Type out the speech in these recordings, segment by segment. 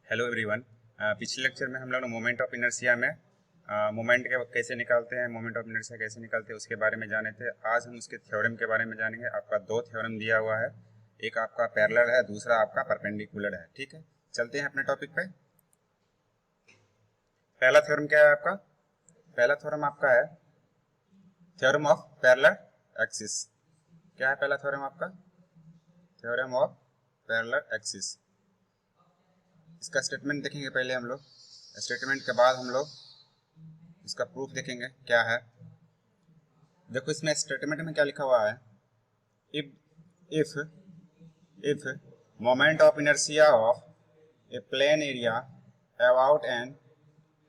Hello everyone. पिछले lecture में हम लोग ने मोमेंट ऑफ इनर्शिया में मोमेंट के कैसे निकालते हैं, मोमेंट ऑफ इनर्शिया कैसे निकालते हैं उसके बारे में जाने थे। आज हम उसके थ्योरम के बारे में जानेंगे। आपका दो थ्योरम दिया हुआ है, एक आपका पैरेलल है, दूसरा आपका परपेंडिकुलर है। ठीक है, चलते हैं अपने टॉपिक पे। पहला थ्योरम क्या है आपका? पहला थ्योरम आपका है थ्योरम ऑफ पैरेलल एक्सिस। क्या है पहला थ्योरम आपका? Theorem of parallel axis. इसका स्टेटमेंट देखेंगे पहले हम लोग, स्टेटमेंट के बाद हम लोग इसका प्रूफ देखेंगे क्या है। देखो इसमें स्टेटमेंट में क्या लिखा हुआ है, if if if moment of inertia of a plane area about an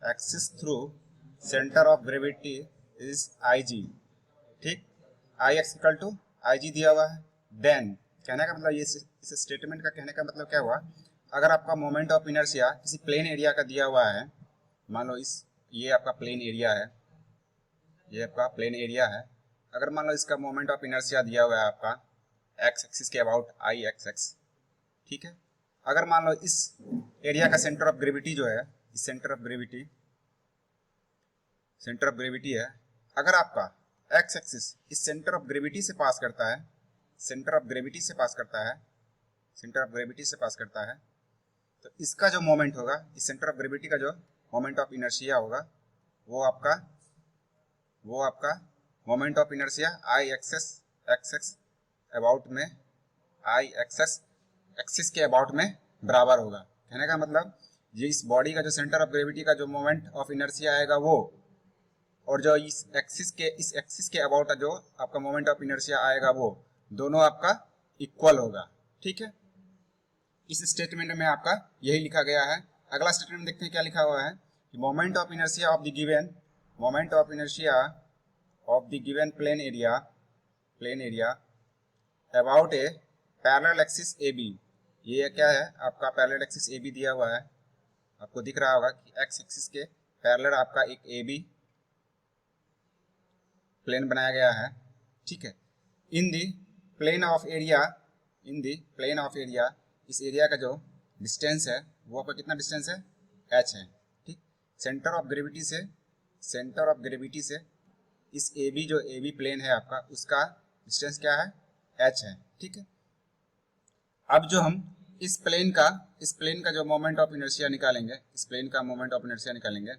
axis through centre of gravity is I G. ठीक, I x equal to I G दिया हुआ है। देन कहने का मतलब, ये इस स्टेटमेंट का कहने का मतलब क्या हुआ, अगर आपका मोमेंट ऑफ इनर्शिया किसी प्लेन एरिया का दिया हुआ है, मान लो ये आपका प्लेन एरिया है, ये आपका प्लेन एरिया है। अगर मान लो इसका मोमेंट ऑफ इनर्शिया दिया हुआ है आपका एक्स एक्सिस के अबाउट आई एक्स एक्स। ठीक है, अगर मान लो इस एरिया का सेंटर ऑफ ग्रेविटी जो है, इस सेंटर ऑफ ग्रेविटी है, अगर आपका एक्स एक्सिस इस सेंटर ऑफ ग्रेविटी से पास करता है, सेंटर ऑफ ग्रेविटी से पास करता है, सेंटर ऑफ ग्रेविटी से पास करता है, तो इसका जो मोमेंट होगा, इस सेंटर ऑफ ग्रेविटी का जो मोमेंट ऑफ इनर्शिया होगा, वो आपका moment of inertia I x about में, आई एक्सिस के अबाउट में बराबर होगा। कहने का मतलब, ये इस बॉडी का जो सेंटर ऑफ ग्रेविटी का जो मोमेंट ऑफ इनर्शिया आएगा वो, और जो इस एक्सिस के अबाउट जो आपका मोमेंट ऑफ इनर्शिया आएगा वो दोनों आपका इक्वल होगा। ठीक है, इस स्टेटमेंट में आपका यही लिखा गया है। अगला स्टेटमेंट देखते हैं क्या लिखा हुआ है, moment of inertia of the given plane area about a parallel axis A B. ये क्या है आपका? पैरेलल एक्सिस ए बी दिया हुआ है, आपको दिख रहा होगा कि एक्स एक्सिस के पैरेलल आपका एक ए बी प्लेन बनाया गया है। ठीक है, इन दी प्लेन ऑफ एरिया, इस एरिया का जो डिस्टेंस है वो आपका कितना डिस्टेंस है? h है। ठीक, सेंटर ऑफ ग्रेविटी से इस ए बी, जो ए बी प्लेन है आपका, उसका डिस्टेंस क्या है? h है। ठीक है, अब जो हम इस प्लेन का जो मोमेंट ऑफ इनर्शिया निकालेंगे, इस प्लेन का मोमेंट ऑफ इनर्शिया निकालेंगे,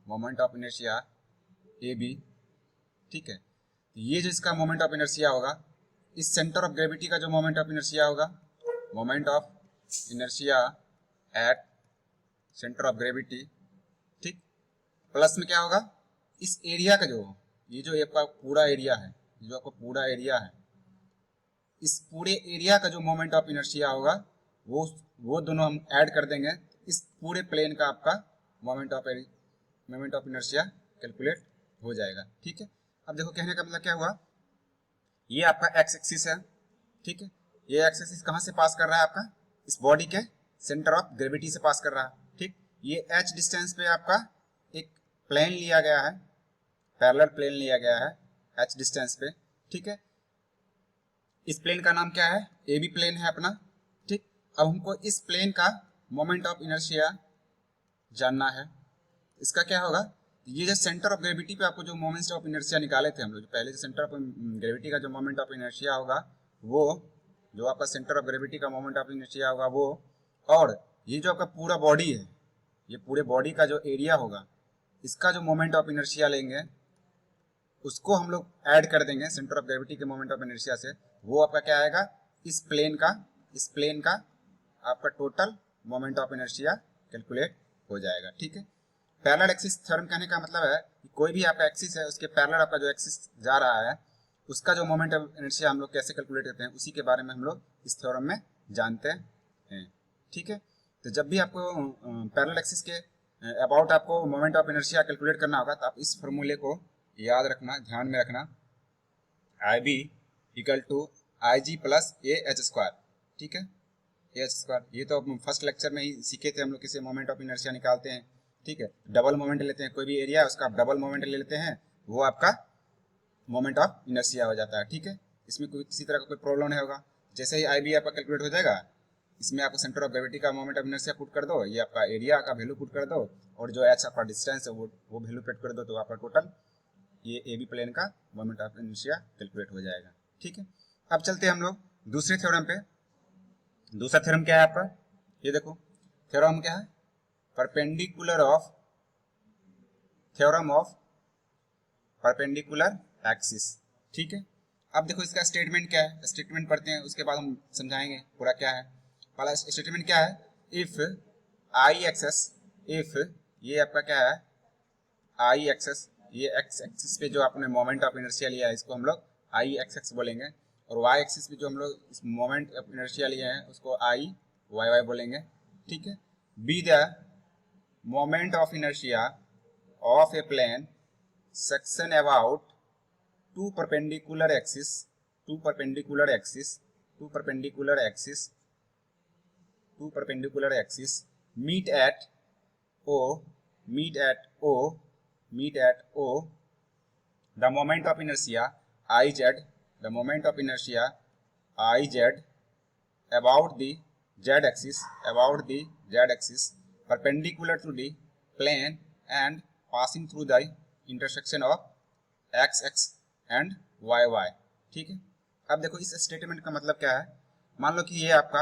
moment of inertia A B. ठीक है, ये जो इसका मोमेंट ऑफ इनर्शिया होगा, इस सेंटर ऑफ ग्रेविटी का जो मोमेंट ऑफ इनर्शिया होगा, moment of inertia at centre of gravity, ठीक, प्लस में क्या होगा, इस एरिया का जो, ये जो आपका पूरा एरिया है, जो आपका पूरा एरिया है, इस पूरे एरिया का जो मोमेंट ऑफ इनर्शिया होगा वो दोनों हम ऐड कर देंगे, इस पूरे प्लेन का आपका मोमेंट ऑफ इनर्शिया कैलकुलेट हो जाएगा। ठीक है, अब देखो कहने का मतलब क्या हुआ, ये आपका एक्स एक्सिस है। ठीक है, ये एक्स एक्सिस कहाँ से पास कर रहा है? आपका इस बॉडी के सेंटर ऑफ ग्रेविटी से पास कर रहा है। ठीक, ये h डिस्टेंस पे आपका एक प्लेन लिया गया है, पैरेलल प्लेन लिया गया है h डिस्टेंस पे। ठीक है, इस प्लेन का नाम क्या है? ए बी प्लेन है अपना। ठीक, अब हमको इस प्लेन का मोमेंट ऑफ इनर्शिया जानना है। इसका क्या होगा, ये जो सेंटर ऑफ ग्रेविटी पे आपको जो मोमेंट ऑफ इनर्शिया निकाले थे हम लोग, पहले जो सेंटर ऑफ ग्रेविटी का जो मोमेंट ऑफ इनर्शिया होगा वो, जो आपका सेंटर ऑफ ग्रेविटी का मोमेंट ऑफ इनर्शिया होगा वो, और ये जो आपका पूरा बॉडी है, ये पूरे बॉडी का जो एरिया होगा, इसका जो मोमेंट ऑफ इनर्शिया लेंगे, उसको हम लोग ऐड कर देंगे सेंटर ऑफ ग्रेविटी के मोमेंट ऑफ इनर्शिया से। वो आपका क्या आएगा, इस प्लेन का आपका total moment of inertia calculate हो जाएगा। ठीक है, पैरेलल एक्सिस थ्योरम कहने का मतलब है कि कोई भी आपका एक्सिस है, उसके पैरेलल आपका जो एक्सिस जा रहा है, उसका जो मोमेंट ऑफ इनर्शिया हम लोग कैसे कैलकुलेट करते हैं, उसी के बारे में हम लोग इस थ्योरम में जानते हैं। ठीक है, तो जब भी आपको पैरेलल एक्सिस के अबाउट आपको मोमेंट ऑफ इनर्शिया कैलकुलेट करना होगा, तो आप इस फॉर्मूले को याद रखना, ध्यान में रखना, I B equal to I G plus A H square. ठीक है, ए एच स्क्वायर, ये तो फर्स्ट लेक्चर में ही सीखे थे हम लोग किसे मोमेंट ऑफ इनर्शिया निकालते हैं। ठीक है, डबल मोमेंट लेते हैं, कोई भी एरिया है उसका आप डबल मोमेंट ले लेते हैं, वो आपका मोमेंट ऑफ इनर्शिया हो जाता है। ठीक है, इसमें कोई किसी तरह का कोई प्रॉब्लम नहीं होगा। जैसे ही आई बी आपका कैलकुलेट हो जाएगा, इसमें आपको सेंटर ऑफ ग्रेविटी का मोमेंट ऑफ इनर्शिया पुट कर दो, ये आपका एरिया का वैल्यू पुट कर दो, और जो एच आपका डिस्टेंस है वो वैल्यू पुट कर दो, तो आपका टोटल ये ए बी प्लेन का मोमेंट ऑफ इनर्शिया कैलकुलेट हो जाएगा। ठीक है, अब चलते हैं हम लोग दूसरे थ्योरम पे। दूसरा थ्योरम क्या है आपका, ये देखो थ्योरम क्या है, perpendicular of theorem of perpendicular axis. ठीक है, अब देखो इसका स्टेटमेंट क्या है, स्टेटमेंट पढ़ते हैं उसके बाद हम समझाएंगे पूरा क्या है। पहला स्टेटमेंट क्या है, इफ आई एक्सेस, इफ ये आपका क्या है आई एक्सेस, ये एक्स एक्सिस पे जो आपने मोमेंट ऑफ इनर्शिया लिया है इसको हम लोग आई एक्स बोलेंगे, और वाई एक्सिस पे जो हम लोग इस मोमेंट ऑफ इनर्शिया लिए हैं उसको आई वाई वाई बोलेंगे। ठीक है, B the moment of inertia of a plane section about two perpendicular axis, two perpendicular axis, two perpendicular axis, two perpendicular axis meet at O, meet at O, meet at O. The moment of inertia Iz, the moment of inertia Iz about the z axis, about the z axis perpendicular to the plane and passing through the intersection of x x and Y Y. ठीक है, अब देखो इस statement का मतलब क्या है, मान लो कि ये आपका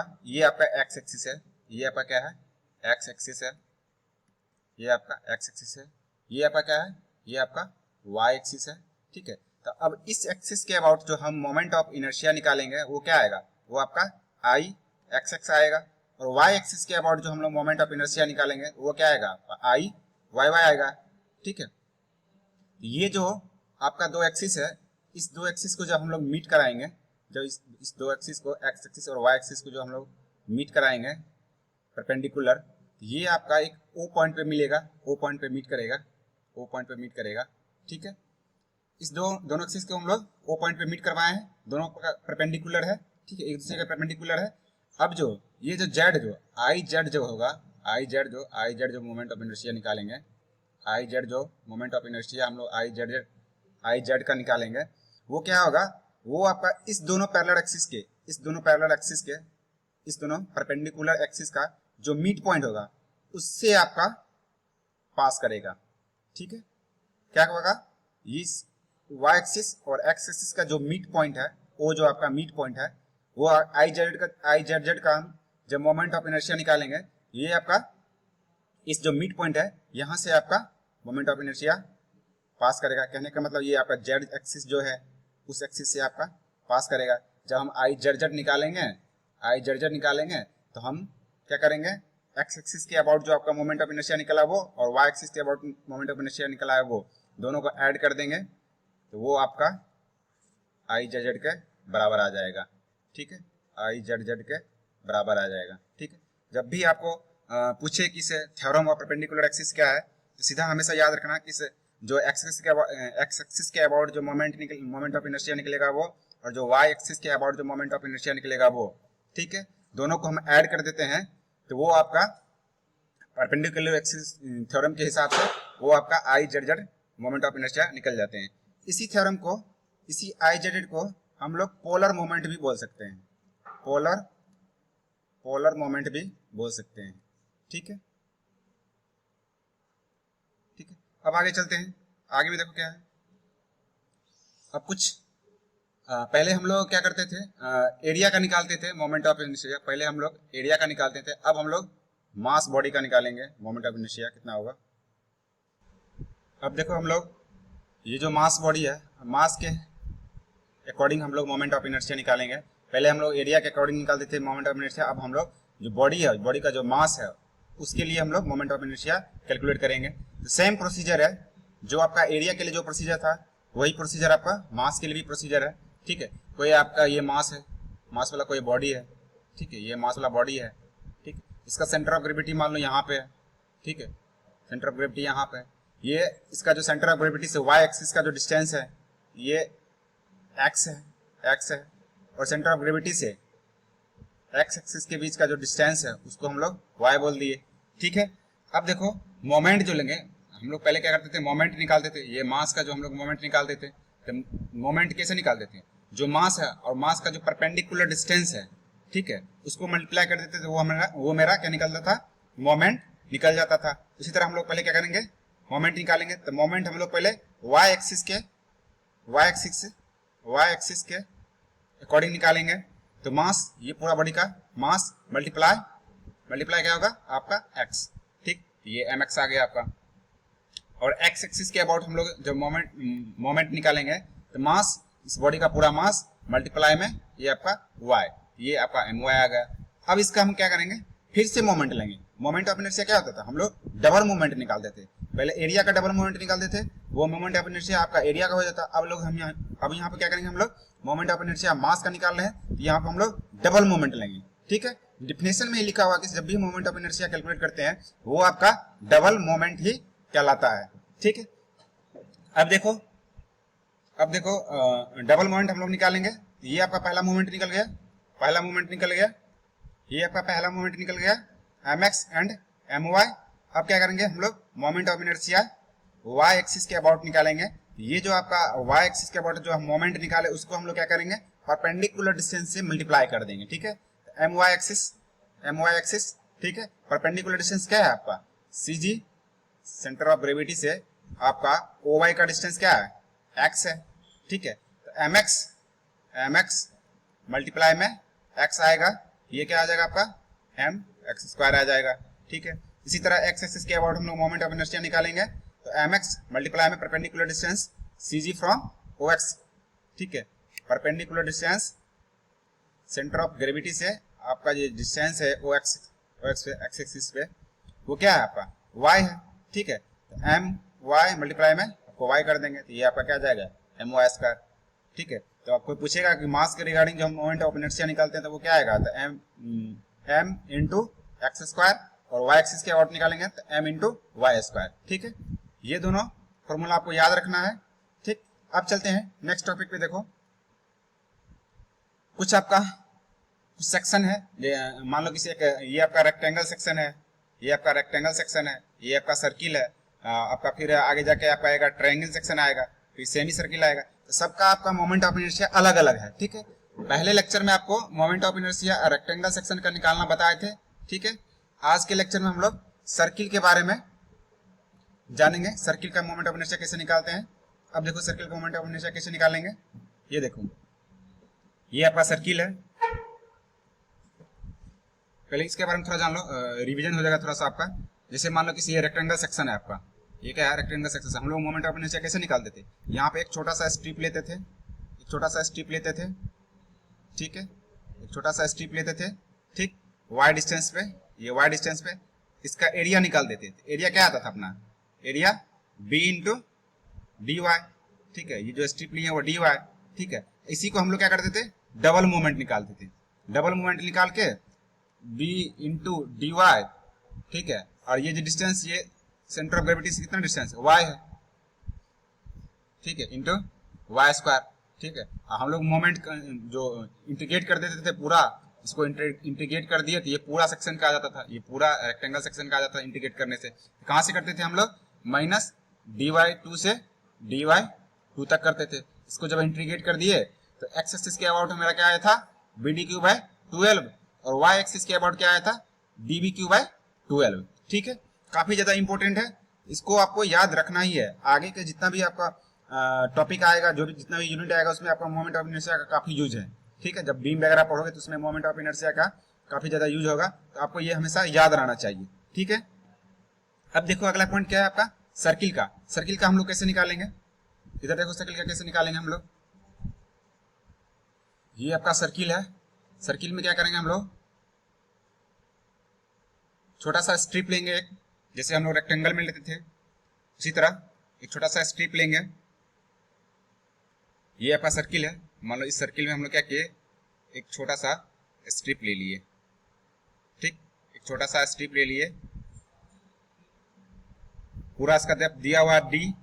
एक्स एक्सिस है, ये आपका क्या है एक्स एक्सिस है, ये आपका एक्स एक्सिस है, ये आपका क्या है ये आपका वाई एक्सिस है। ठीक है, तो अब इस एक्सिस के अबाउट जो हम मोमेंट ऑफ इनर्शिया निकालेंगे वो क्या आएगा, वो आपका आई एक्स एक्स आएगा, और वाई एक्सिस के अबाउट जो हम लोग मोमेंट ऑफ इनर्शिया निकालेंगे वो क्या आएगा आई वाई वाई आएगा। ठीक है, ये जो आपका दो एक्सिस है, इस दो एक्सिस को जब हम लोग मीट कराएंगे, जब इस दो एक्सिस को एक्स एक्सिस और वाई एक्सिस को जो हम लोग मीट कराएंगे परपेंडिकुलर, ये आपका एक ओ पॉइंट पे मिलेगा, ओ पॉइंट पे मीट करेगा, ओ पॉइंट पे मीट करेगा। ठीक है, इस दोनों एक्सिस को हम लोग ओ पॉइंट पे मीट करवाए हैं, दोनों का परपेंडिकुलर है। ठीक है, एक दूसरे का परपेंडिकुलर है। अब जो ये जो जेड जो आई जेड जो होगा, आई जेड जो मोमेंट ऑफ इनर्शिया निकालेंगे, आई जेड जो मोमेंट ऑफ इनर्शिया हम लोग आई जेड का निकालेंगे, वो क्या होगा, वो आपका इस दोनों पैरेलल एक्सिस के, इस दोनों पैरेलल एक्सिस के, इस दोनों परपेंडिकुलर एक्सिस का जो मिड पॉइंट होगा उससे आपका पास करेगा। ठीक है, क्या होगा, इस वाई एक्सिस और एक्स एक्सिस का जो मिड पॉइंट है, वो जो आपका मिड पॉइंट है, वो आई जेड का हम जब मोमेंट ऑफ इनर्शिया निकालेंगे, ये आपका इस जो मिड पॉइंट है यहाँ से आपका मोमेंट ऑफ इनर्शिया पास करेगा। कहने का मतलब ये आपका जेड एक्सिस जो है उस एक्सिस से आपका पास करेगा। जब हम आई जेड निकालेंगे तो हम क्या करेंगे, एक्स एक्सिस के अबाउट जो आपका मोमेंट ऑफ इनर्शिया निकला वो और वाई एक्सिस के अबाउट मोमेंट ऑफ इनर्शिया निकला है वो दोनों को ऐड कर देंगे, तो वो आपका आई जेड के बराबर आ जाएगा। ठीक है, आई जेड के बराबर आ जाएगा। ठीक है, जब भी आपको पूछे कि थ्योरम ऑफ परपेंडिकुलर एक्सिस क्या है, तो सीधा हमेशा याद रखना कि जो एक्स एक्सिस के अबाउट जो मोमेंट ऑफ इनर्शिया निकलेगा वो, और जो वाई एक्सिस के अबाउट जो मोमेंट ऑफ इनर्शिया निकलेगा वो। ठीक है, दोनों को हम ऐड कर देते हैं तो वो आपका परपेंडिकुलर एक्सिस थ्योरम के हिसाब से वो आपका I Z moment of inertia निकल जाते हैं। इसी थ्योरम को, इसी आई जेड को हम लोग पोलर मोमेंट भी बोल सकते हैं, पोलर मोमेंट भी बोल सकते हैं। ठीक है, ठीक है, अब आगे चलते हैं। आगे में देखो क्या है, अब कुछ पहले हम लोग क्या करते थे, एरिया का निकालते थे मोमेंट ऑफ इनर्शिया, पहले हम लोग एरिया का निकालते थे, अब हम लोग मास बॉडी का निकालेंगे मोमेंट ऑफ इनर्शिया कितना होगा। अब देखो हम लोग ये जो मास बॉडी है, मास के अकॉर्डिंग हम लोग मोमेंट ऑफ इनर्शिया निकालेंगे। पहले हम लोग एरिया के अकॉर्डिंग निकालते थे मोमेंट ऑफ इनर्शिया, अब हम लोग जो बॉडी है, बॉडी का जो मास है उसके लिए हम लोग मोमेंट ऑफ इनर्शिया कैलकुलेट करेंगे। तो सेम प्रोसीजर है, जो आपका एरिया के लिए जो प्रोसीजर था वही प्रोसीजर आपका मास के लिए भी प्रोसीजर है। ठीक है, कोई आपका ये मास है, मास वाला कोई बॉडी है। ठीक है, ये मास वाला बॉडी है। ठीक है, इसका सेंटर ऑफ ग्रेविटी मान लो यहाँ पे है। ठीक है, सेंटर ऑफ ग्रेविटी यहाँ पे, ये इसका जो सेंटर ऑफ ग्रेविटी से वाई एक्सिस का जो डिस्टेंस है ये एक्स है, और सेंटर ऑफ ग्रेविटी से एक्स एक्सिस के बीच का जो डिस्टेंस है उसको हम लोग वाई बोल दिए। ठीक है, अब देखो मोमेंट जो लेंगे, हम लोग पहले क्या करते थे, मोमेंट निकालते थे, ये मास का जो हम लोग मोमेंट निकालते थे, तो मोमेंट कैसे निकालते थे, जो मास है और मास का जो परपेंडिकुलर डिस्टेंस है, ठीक है, उसको मल्टीप्लाई कर देते तो वो मेरा क्या निकलता था, मोमेंट निकल जाता था। इसी तरह हम लोग पहले क्या करेंगे, मोमेंट निकालेंगे। तो मोमेंट हम लोग पहले वाई एक्सिस के अकॉर्डिंग निकालेंगे। तो मास, ये पूरा बॉडी का मास मल्टीप्लाई क्या होगा आपका एक्स, ठीक, ये एम एक्स आ गया आपका। और एक्स एक्सिस के अबाउट हम लोग जब मोमेंट निकालेंगे तो मास, इस बॉडी का पूरा मास मल्टीप्लाई में ये आपका वाई, ये आपका एम वाई आ गया। अब इसका हम क्या करेंगे, फिर से मोमेंट लेंगे। मोमेंट ऑफ इनर्शिया क्या होता था, हम लोग डबल मोमेंट निकालते थे। पहले एरिया का डबल मोमेंट निकालते थे, वो मोमेंट ऑफ इनर्शिया आपका एरिया का हो जाता। अब यहाँ पे क्या करेंगे, हम लोग मोमेंट ऑफ इनर्शिया मास का निकाल रहे हैं, यहाँ पे हम लोग डबल मोमेंट लेंगे। ठीक है, डिफिनेशन में ही लिखा हुआ कि जब भी मोमेंट ऑफ इनर्शिया कैलकुलेट करते हैं वो आपका डबल मोमेंट ही कहलाता है। ठीक है, अब देखो डबल मोमेंट हम लोग निकालेंगे। ये आपका पहला मोमेंट निकल गया, ये आपका पहला मोमेंट निकल गया M X and M Y. अब क्या करेंगे हम लोग, moment of inertia Y axis के अबाउट निकालेंगे। ये जो आपका वाई एक्सिस के अबाउट जो हम मोमेंट निकाले उसको हम लोग क्या करेंगे, परपेंडिकुलर डिस्टेंस से मल्टीप्लाई कर देंगे। ठीक है, एम वाई एक्सिस, ठीक है, परपेंडिकुलर डिस्टेंस क्या है आपका, सी जी, सेंटर ऑफ ग्रेविटी से आपका ओ वाई का डिस्टेंस क्या है, एक्स है। ठीक है, तो एम एक्स मल्टीप्लाई में एक्स आएगा, ये क्या आ जाएगा आपका एम एक्स स्क्वायर आ जाएगा। ठीक है, इसी तरह एक्स एक्सिस के अबाउट हम लोग मोमेंट ऑफ इनर्शिया निकालेंगे। तो एम एक्स मल्टीप्लाई में perpendicular distance C G from O X. ठीक है, perpendicular distance centre of gravity से आपका ये डिस्टेंस है ओ एक्स पे, एक्स एक्सिस पे, वो क्या है आपका वाई है। ठीक है, तो एम वाई मल्टीप्लाई में आपको वाई कर देंगे, तो ये आपका क्या आ जाएगा एम वाई स्क्वायर। ठीक है, तो आपको पूछेगा कि मास के रिगार्डिंग जो हम मोमेंट ऑफ इनर्शिया निकालते हैं तो वो क्या आएगा, तो एम इंटू एक्स स्क्वायर, और वाई एक्सिस के अबाउट निकालेंगे तो एम इंटू वाई स्क्वायर। ठीक है, ये दोनों फॉर्मूला आपको याद रखना है। ठीक, अब चलते हैं नेक्स्ट टॉपिक पे। देखो कुछ आपका सेक्शन है, मान लो किसी एक, ये आपका रेक्टेंगल सेक्शन है, ये आपका सर्किल है, आपका फिर आगे जाके आपका आएगा ट्रायंगल सेक्शन आएगा, फिर सेमी सर्किल आएगा। तो सबका आपका मोमेंट ऑफ इनर्शिया अलग अलग है। ठीक है, पहले लेक्चर में आपको moment of inertia rectangle section का निकालना बताए थे। ठीक है, आज के लेक्चर में हम लोग सर्किल के बारे में जानेंगे, सर्किल का मोमेंट ऑफ इनर्शिया कैसे निकालते हैं। अब देखो सर्किल का मोमेंट ऑफ इनर्शिया कैसे निकालेंगे, ये देखो, ये आपका सर्किल है। पहले इसके बारे में थोड़ा जान लो, रिवीजन हो जाएगा थोड़ा सा आपका। जैसे मान लो किसी ये रेक्टेंगल सेक्शन है आपका, ये क्या है रेक्टेंगल सेक्शन, हम लोग मोमेंट ऑफ इनर्शिया कैसे निकालते थे, यहाँ पे एक छोटा सा स्ट्रिप लेते थे, ठीक है, एक छोटा सा स्ट्रिप लेते थे, ठीक, वाई डिस्टेंस पे, ये वाई डिस्टेंस पे इसका एरिया निकाल देते थे। एरिया क्या आता था अपना, area B into D Y. ठीक है, ये जो स्ट्रिप लिए है वो डी वाई। ठीक है, इसी को हम लोग क्या करते थे, डबल मूवमेंट निकालते थे। डबल मूवमेंट निकाल के बी इंटू डी वाई, ठीक है, और ये जो डिस्टेंस, ये सेंटर ऑफ ग्रेविटी से कितना डिस्टेंस है, वाई है। ठीक है, इंटू वाई स्क्वायर। ठीक है, हम लोग मोमेंट जो इंटीग्रेट कर देते थे पूरा, इसको इंटीग्रेट कर दिए तो ये पूरा सेक्शन का आ जाता था, ये पूरा रेक्टेंगल सेक्शन का आ जाता था इंटीग्रेट करने से। कहाँ से करते थे हम लोग, माइनस डी वाई टू से डी वाई टू तक करते थे। इसको जब इंटीग्रेट कर दिए तो एक्स एक्सिस के अबाउट मेरा क्या आया था, बी डी क्यू बाय 12, और वाई एक्सिस के अबाउट क्या आया था, डी बी क्यू बाय 12। ठीक है, काफी ज्यादा इंपॉर्टेंट है, इसको आपको याद रखना ही है। आगे के जितना भी आपका टॉपिक आएगा, जो भी जितना भी यूनिट आएगा उसमें आपका मोमेंट ऑफ इनर्शिया का काफी यूज है। ठीक है, जब बीम वगैरह पढ़ोगे तो उसमें मोमेंट ऑफ इनर्शिया का काफी ज्यादा यूज होगा, तो आपको ये हमेशा याद रहना चाहिए। ठीक है, अब देखो अगला पॉइंट क्या है आपका, सर्किल का हम लोग कैसे निकालेंगे। इधर देखो सर्किल का कैसे निकालेंगे हम लोग, ये आपका सर्किल है। सर्किल में क्या करेंगे हम लोग, छोटा सा स्ट्रिप लेंगे एक, जैसे हम लोग रेक्टेंगल में लेते थे उसी तरह एक छोटा सा स्ट्रिप लेंगे। ये आपका सर्किल है, मान लो इस सर्किल में हम लोग क्या किए, एक छोटा सा स्ट्रिप ले लिए। ठीक, एक छोटा सा स्ट्रिप ले लिए, पूरा इसका डेप्थ दिया हुआ डी,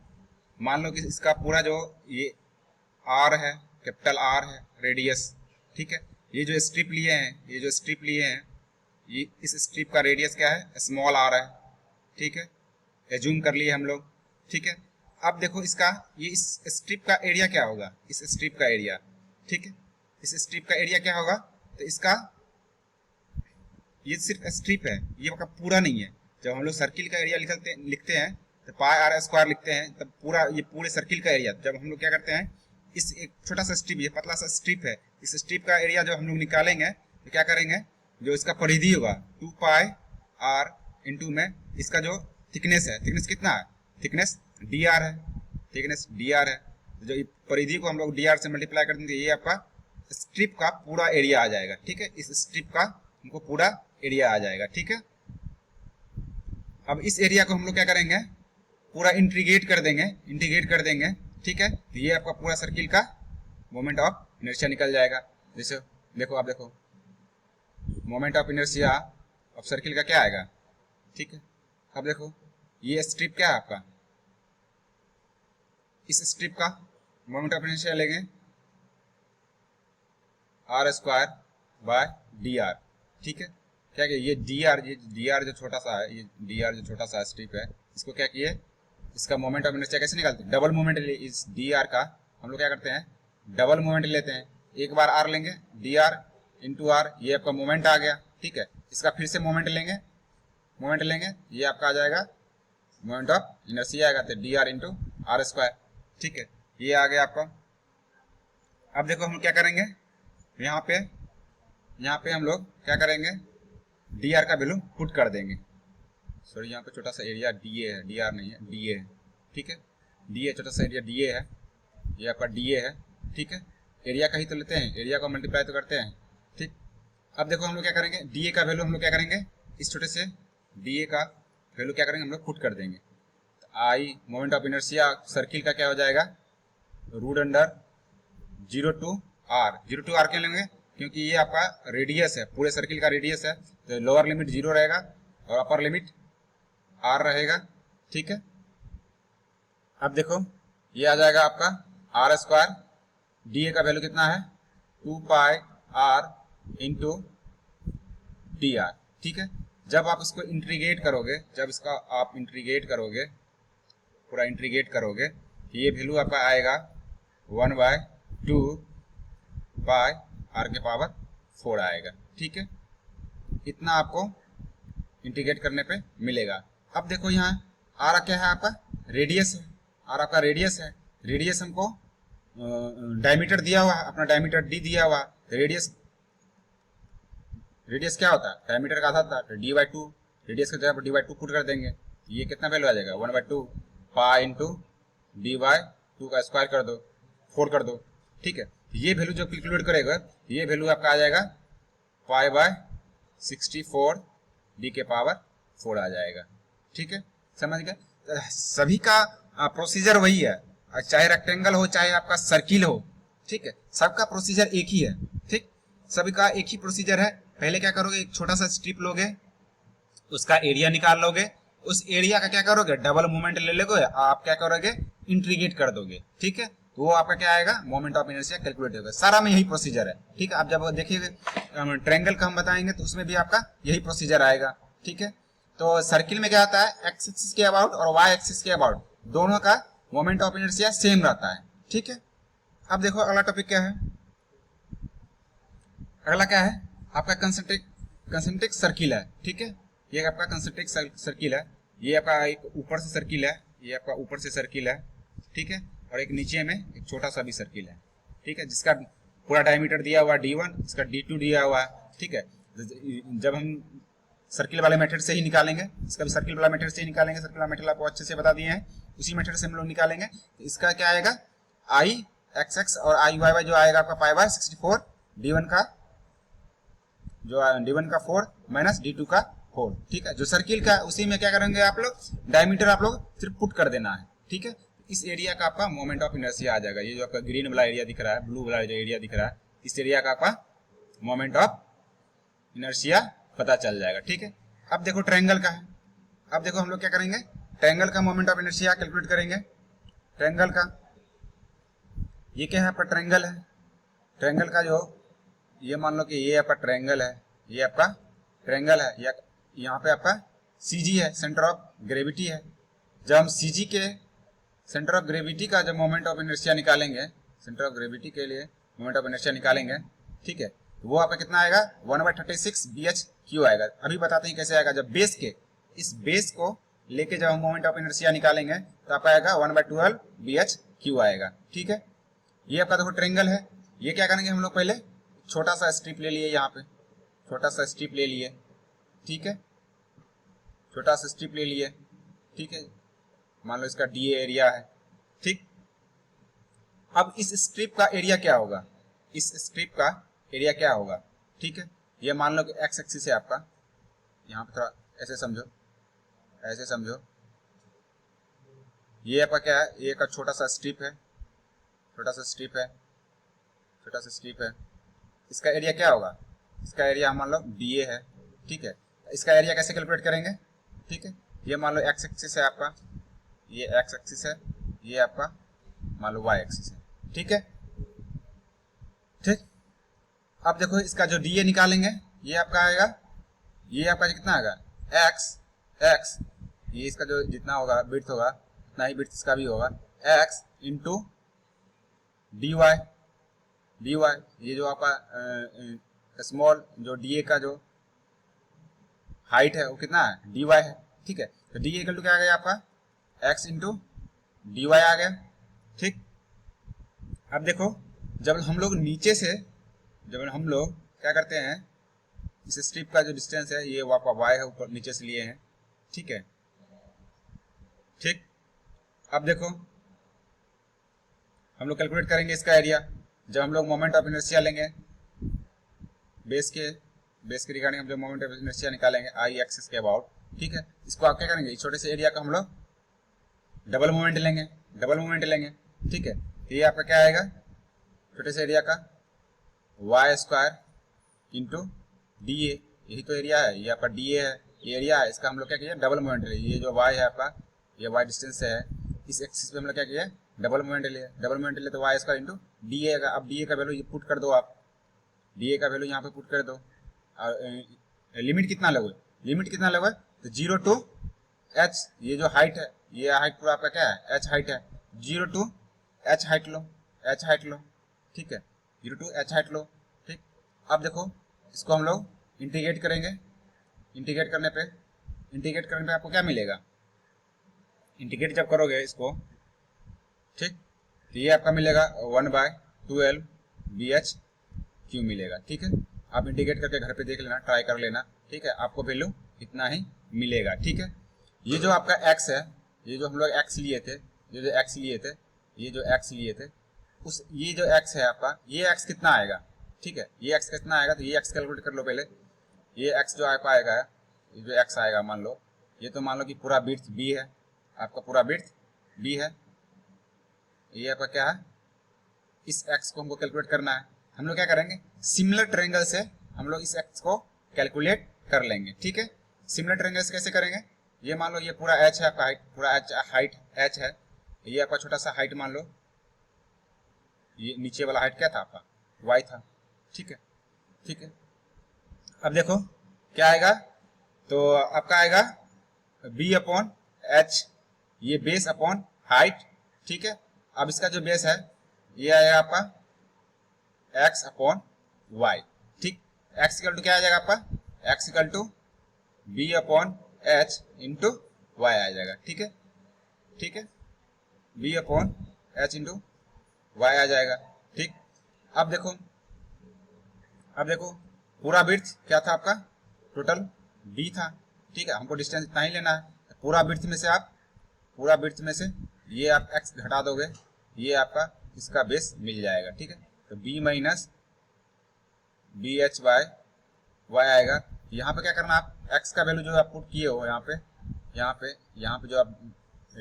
मान लो कि इसका पूरा जो ये आर है, कैपिटल आर है रेडियस। ठीक है, ये जो स्ट्रिप लिए हैं, ये इस स्ट्रिप का रेडियस क्या है, स्मॉल आर है। ठीक है, एज्यूम कर लिए हम लोग। ठीक है, अब देखो इसका, ये इस स्ट्रिप का एरिया क्या होगा, इस स्ट्रिप का एरिया। ठीक है, इस स्ट्रिप का एरिया क्या होगा, तो इसका ये सिर्फ स्ट्रिप है, ये आपका पूरा नहीं है। जब हम लोग सर्किल का एरिया लिखते हैं तो पाई आर स्क्वायर लिखते हैं, तब पूरा ये पूरे सर्किल का एरिया। जब हम लोग क्या करते हैं, इस एक छोटा सा स्ट्रिप, ये पतला सा स्ट्रिप है, इस स्ट्रिप का एरिया जब हम लोग निकालेंगे तो क्या करेंगे, जो इसका परिधि होगा 2 पाई आर इंटू में इसका जो थिकनेस है, थिकनेस कितना है, थिकनेस डी आर है, थिकनेस डी आर है। जो परिधि को हम लोग डी आर से मल्टीप्लाई कर देंगे, ये आपका स्ट्रिप का पूरा एरिया आ जाएगा। ठीक है, इस स्ट्रिप का हमको पूरा एरिया आ जाएगा। ठीक है, अब इस एरिया को हम लोग क्या करेंगे, पूरा इंटीग्रेट कर देंगे। ठीक है, तो ये आपका पूरा सर्किल का मोमेंट ऑफ इनर्शिया निकल जाएगा। जैसे देखो, आप देखो moment of inertia of circle का क्या आएगा। ठीक है, अब देखो ये स्ट्रिप क्या है आपका, इस स्ट्रिप का मोमेंट ऑफ इनर्शिया लेंगे R square by D R. ठीक है, क्या किया, ये डी आर जो छोटा सा है, ये डी आर जो छोटा सा स्ट्रिप है, इसको क्या किए, इसका मोमेंट ऑफ इनर्शिया कैसे निकालते हैं, डबल मोमेंट ले, इस डी आर का हम लोग क्या करते हैं, डबल मोमेंट लेते हैं। एक बार आर लेंगे, डी आर इंटू आर, ये आपका मोमेंट आ गया। ठीक है, इसका फिर से मोमेंट लेंगे, ये आपका आ जाएगा मोमेंट ऑफ इनर्शिया आएगा, तो D R into R square. ठीक है, ये आ गया आपका। अब देखो हम क्या करेंगे, यहाँ पे हम लोग क्या करेंगे, डी आर का वैल्यू पुट कर देंगे। सॉरी, यहाँ पे छोटा सा एरिया डी ए है, डी आर नहीं है, डी ए है। ठीक है, डी ए छोटा सा एरिया डी ए है, ये आपका डी ए है। ठीक है, एरिया का ही तो लेते हैं, एरिया को मल्टीप्लाई तो करते हैं। ठीक, अब देखो हम लोग क्या करेंगे, डी ए का वैल्यू हम लोग क्या करेंगे, इस छोटे से डी ए का वैल्यू क्या करेंगे, हम लोग पुट कर देंगे। I moment of inertia circle का क्या हो जाएगा, root under 0 to R. 0 to R क्यों लेंगे, क्योंकि ये आपका रेडियस है, पूरे सर्किल का रेडियस है, तो लोअर लिमिट 0 रहेगा और अपर लिमिट आर रहेगा। ठीक है, अब देखो ये आ जाएगा आपका आर स्क्वायर, डी ए का वैल्यू कितना है 2 पाई आर इंटू डी आर। ठीक है, जब आप इसको इंटीग्रेट करोगे, पूरा इंटीग्रेट करोगे, तो ये वैल्यू आपका आएगा 1/2 पाई आर के पावर 4 आएगा। ठीक है, इतना आपको इंटीग्रेट करने पे मिलेगा। अब देखो यहाँ आर क्या है, आपका रेडियस है, आर आपका रेडियस है, रेडियस हमको डायमीटर दिया हुआ है, अपना डायमीटर डी दिया हुआ है। रेडियस क्या होता है, डायमीटर का आधा होता है, d/2, रेडियस की जगह पर d/2 पुट कर देंगे, ये कितना वैल्यू आ जाएगा 1/2 पाई इंटू d/2 का स्क्वायर कर दो, 4 कर दो। ठीक है, ये वैल्यू जो कैलकुलेट करेगा, ये वैल्यू आपका आ जाएगा π/64 d के पावर 4 आ जाएगा। ठीक है, समझ गए, सभी का प्रोसीजर वही है, चाहे रेक्टेंगल हो चाहे आपका सर्किल हो। ठीक है, सबका प्रोसीजर एक ही है। ठीक, सभी का एक ही प्रोसीजर है। पहले क्या करोगे, एक छोटा सा स्ट्रिप लोगे, उसका एरिया निकाल लोगे, उस एरिया का क्या करोगे, डबल मोमेंट ले लोगे, आप क्या करोगे, इंटीग्रेट कर दोगे। ठीक है, तो वो आपका क्या आएगा, मोमेंट ऑफ इनर्शिया कैलकुलेट होगा। सारा में यही प्रोसीजर है। ठीक है, आप जब देखिए ट्रायंगल का हम बताएंगे तो उसमें भी आपका यही प्रोसीजर आएगा। ठीक है, तो सर्किल में क्या आता है, एक्स एक्सिस के अबाउट और वाई एक्सिस के अबाउट दोनों का मोमेंट ऑफ इनर्शिया सेम रहता है। ठीक है, अब देखो अगला टॉपिक क्या है, अगला क्या है आपका कंसेंट्रिक सर्किल है। ठीक है, ये आपका कंसेंट्रिक सर्किल है, ये आपका एक ऊपर से सर्किल है, ये आपका ऊपर से सर्किल है। ठीक है, और एक नीचे में एक छोटा सा भी सर्किल है। ठीक है, जिसका पूरा डायमीटर दिया हुआ d1, इसका d2 दिया हुआ है। ठीक है, जब हम सर्किल वाले मेथड से ही निकालेंगे, इसका भी सर्किल वाला मेथड से ही निकालेंगे, सर्किल वाला मेथड आपको अच्छे से बता दिए हैं, उसी मेथड से हम लोग निकालेंगे। तो इसका क्या आएगा, आई एक्स एक्स और आई वाई वाई जो आएगा आपका π/64 d1 का, जो d1 का 4 माइनस d2 का 4। ठीक है, जो सर्किल का उसी में क्या करेंगे आप लोग, डायमीटर आप लोग सिर्फ पुट कर देना है। ठीक है, इस एरिया का आपका मोमेंट ऑफ इनर्शिया आ जाएगा। ये जो आपका ग्रीन वाला एरिया दिख रहा है, ब्लू वाला जो एरिया दिख रहा है, इस एरिया का आपका मोमेंट ऑफ इनर्शिया पता चल जाएगा। ठीक है, अब देखो ट्रायंगल का है, अब देखो हम लोग क्या करेंगे, ट्रायंगल का मोमेंट ऑफ इनर्शिया कैलकुलेट करेंगे। ट्रायंगल का ये क्या है, आपका ट्रायंगल है, ट्रायंगल का जो ये मान लो कि ये आपका ट्रायंगल है, ये आपका ट्रायंगल है, या यहाँ पे आपका CG है, सेंटर ऑफ ग्रेविटी है। जब हम CG के सेंटर ऑफ ग्रेविटी का जब मोमेंट ऑफ इनर्शिया निकालेंगे, सेंटर ऑफ ग्रेविटी के लिए मोमेंट ऑफ इनर्शिया निकालेंगे, ठीक है, वो आपका कितना आएगा 1/36 BHQ आएगा। अभी बताते हैं कैसे आएगा। जब बेस के इस बेस को लेके जब हम मोमेंट ऑफ इनर्शिया निकालेंगे तो आपका आएगा 1/12 BHQ आएगा। ठीक है, ये आपका देखो ट्रायंगल है। ये क्या करेंगे हम लोग, पहले छोटा सा स्ट्रिप ले लिए, यहाँ पे छोटा सा स्ट्रिप ले लिए। ठीक है, छोटा सा स्ट्रिप ले लिए। ठीक है, मान लो इसका DA एरिया है। ठीक, अब इस स्ट्रिप का एरिया क्या होगा, इस स्ट्रिप का एरिया क्या होगा। ठीक है, ये मान लो कि एक्स एक्सिस है आपका, यहाँ पे थोड़ा ऐसे समझो, ऐसे समझो। ये आपका क्या है, ये का छोटा सा स्ट्रिप है, छोटा सा स्ट्रिप है, छोटा सा स्ट्रिप है। इसका एरिया क्या होगा, इसका एरिया मान लो DA है। ठीक है, इसका एरिया कैसे कैलकुलेट करेंगे। ठीक है, ये मान लो एक्स एक्सिस है आपका, ये एक्स एक्सिस है, ये आपका मान लो वाई एक्सिस है। ठीक है, ठीक। अब देखो इसका जो DA निकालेंगे, ये आपका आएगा, ये आपका कितना आएगा एक्स एक्स, ये इसका जो जितना होगा विड्थ होगा उतना ही विड्थ इसका भी होगा, एक्स इंटू डी वाई, ये जो आपका स्मॉल जो DA का जो हाइट है वो कितना है dy है। ठीक है, तो DA इक्वल टू क्या आ गया आपका x इंटू dy आ गया। ठीक, अब देखो जब हम लोग नीचे से, जब हम लोग क्या करते हैं, इस स्ट्रिप का जो डिस्टेंस है ये आपका y है, ऊपर नीचे से लिए हैं। ठीक है, ठीक। अब देखो हम लोग कैलकुलेट करेंगे इसका एरिया, जब हम लोग मोमेंट ऑफ इनर्शिया लेंगे बेस के रिगार्डिंग, हम जो मोमेंट ऑफ इनर्शिया निकालेंगे आई एक्सिस के अबाउट। ठीक है, इसको आप क्या करेंगे, इस छोटे से एरिया का हम लोग डबल मोमेंट लेंगे। ठीक है, तो ये आपका क्या आएगा, छोटे से एरिया का वाई स्क्वायर इंटू DA, यही तो एरिया है, ये आपका DA है, ये एरिया है, इसका हम लोग क्या किया डबल मोमेंट लिया। ये जो y है आपका, ये y डिस्टेंस है, इस एक्सिस पे हम लोग क्या किया डबल मोमेंट लिया, तो वाई स्क्वायर इंटू DA का। अब DA का वैल्यू ये पुट कर दो आप, DA का वैल्यू यहाँ पे पुट कर दो। और लिमिट कितना लोगे, तो 0 टू h, ये जो हाइट है, ये हाइट पूरा आपका क्या है h हाइट है, 0 टू h हाइट लो। ठीक है, 0 टू h हाइट लो। ठीक, अब देखो इसको हम लोग इंटीग्रेट करेंगे, इंटीग्रेट करने पे आपको क्या मिलेगा, इंटीग्रेट जब करोगे इसको, ठीक, तो ये आपका मिलेगा 1/12 BHQ मिलेगा। ठीक है, आप इंटीग्रेट करके घर पे देख लेना, ट्राई कर लेना। ठीक है, आपको वैल्यू इतना ही मिलेगा। ठीक है, ये जो आपका x है, ये जो हम लोग x लिए थे, ये जो x लिए थे उस, ये जो x है आपका, ये x कितना आएगा। ठीक है, ये x कितना आएगा, तो ये x कैलकुलेट कर लो पहले। ये x जो आपका आएगा, ये जो x आएगा मान लो, ये तो मान लो कि पूरा विड्थ b है, आपका पूरा विड्थ b है। ये आपका क्या है, इस x को हमको कैलकुलेट करना है। हम लोग क्या करेंगे, सिमिलर ट्रायंगल से हम लोग इस x को कैलकुलेट कर लेंगे। ठीक है, सिमिलर ट्रायंगल से कैसे करेंगे, ये मान लो ये पूरा h है आपका हाइट, पूरा हाइट h है, ये आपका छोटा सा हाइट मान लो, ये नीचे वाला हाइट क्या था आपका y था। ठीक है, ठीक है। अब देखो क्या आएगा, तो आपका आएगा b/h, ये बेस अपॉन हाइट। ठीक है, अब इसका जो बेस है ये आएगा आपका x/y। ठीक, x इक्वल टू क्या आ जाएगा आपका, x equal to b/h into y आ जाएगा। ठीक है, ठीक है, b/h इंटू y आ जाएगा। ठीक, अब देखो पूरा विड्थ क्या था आपका, टोटल b था। ठीक है, हमको डिस्टेंस इतना ही लेना है। पूरा विड्थ में से ये आप x घटा दोगे, ये आपका इसका बेस मिल जाएगा। ठीक है, तो b माइनस BH/y आएगा। यहाँ पे क्या करना, आप x का वैल्यू जो आप पुट किए हो यहाँ पे जो आप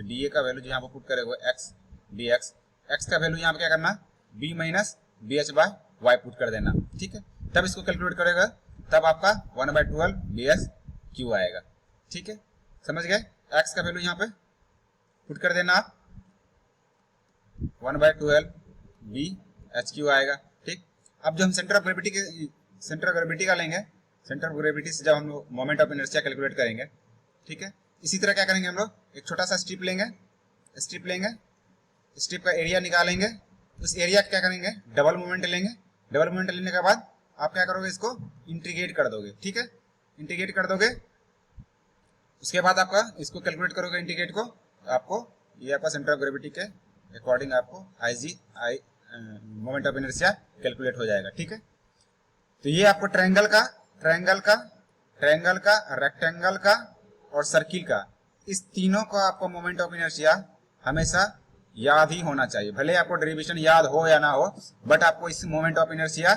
DA का वैल्यू जो यहाँ पे पुट करे हो x dx, x का वैल्यू यहाँ पे क्या करना, b माइनस BH/y पुट कर देना। ठीक है, तब इसको कैलकुलेट करेगा, तब आपका 1/12 BHQ आएगा। ठीक है, समझ गए, x का वैल्यू यहाँ पे पुट कर देना आप, 1/12 BHQ आएगा। ठीक, अब जो हम सेंटर ऑफ ग्रेविटी का लेंगे, सेंटर ऑफ ग्रेविटी से जब हम लोग मोमेंट ऑफ इनर्शिया कैलकुलेट करेंगे। ठीक है, इसी तरह क्या करेंगे, हम लोग एक छोटा सा स्ट्रिप लेंगे, स्ट्रिप का एरिया निकालेंगे, उस एरिया क्या करेंगे डबल मोमेंट लेंगे, डबल मोमेंट लेने के बाद आप क्या करोगे, इसको इंटीग्रेट कर दोगे, ठीक है, इंटीग्रेट कर दोगे। उसके बाद आपका इसको कैलकुलेट करोगे इंटीग्रेट को, आपको ये आपका सेंटर ऑफ ग्रेविटी के अकॉर्डिंग आपको आई मोमेंट ऑफ इनर्शिया कैलकुलेट हो जाएगा, ठीक है। तो ये आपको ट्रायंगल का, रेक्टेंगल का और सर्किल का, इस तीनों का आपको मोमेंट ऑफ इनर्शिया हमेशा याद ही होना चाहिए। भले आपको डेरिवेशन याद हो या ना हो, बट आपको इस मोमेंट ऑफ इनर्शिया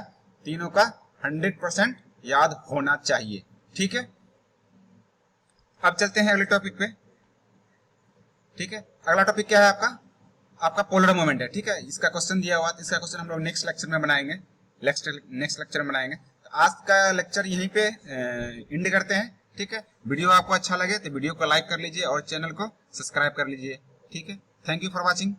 तीनों का 100% याद होना चाहिए, ठीक है। अब चलते हैं अगले टॉपिक पे, ठीक है। अगला टॉपिक क्या है आपका, आपका पोलर मोमेंट है, ठीक है। इसका क्वेश्चन दिया हुआ, इसका क्वेश्चन हम लोग नेक्स्ट लेक्चर में बनाएंगे, नेक्स्ट लेक्चर में बनाएंगे। तो आज का लेक्चर यहीं पे एंड करते हैं, ठीक है। वीडियो आपको अच्छा लगे तो वीडियो को लाइक कर लीजिए और चैनल को सब्सक्राइब कर लीजिए, ठीक है। Thank you for watching.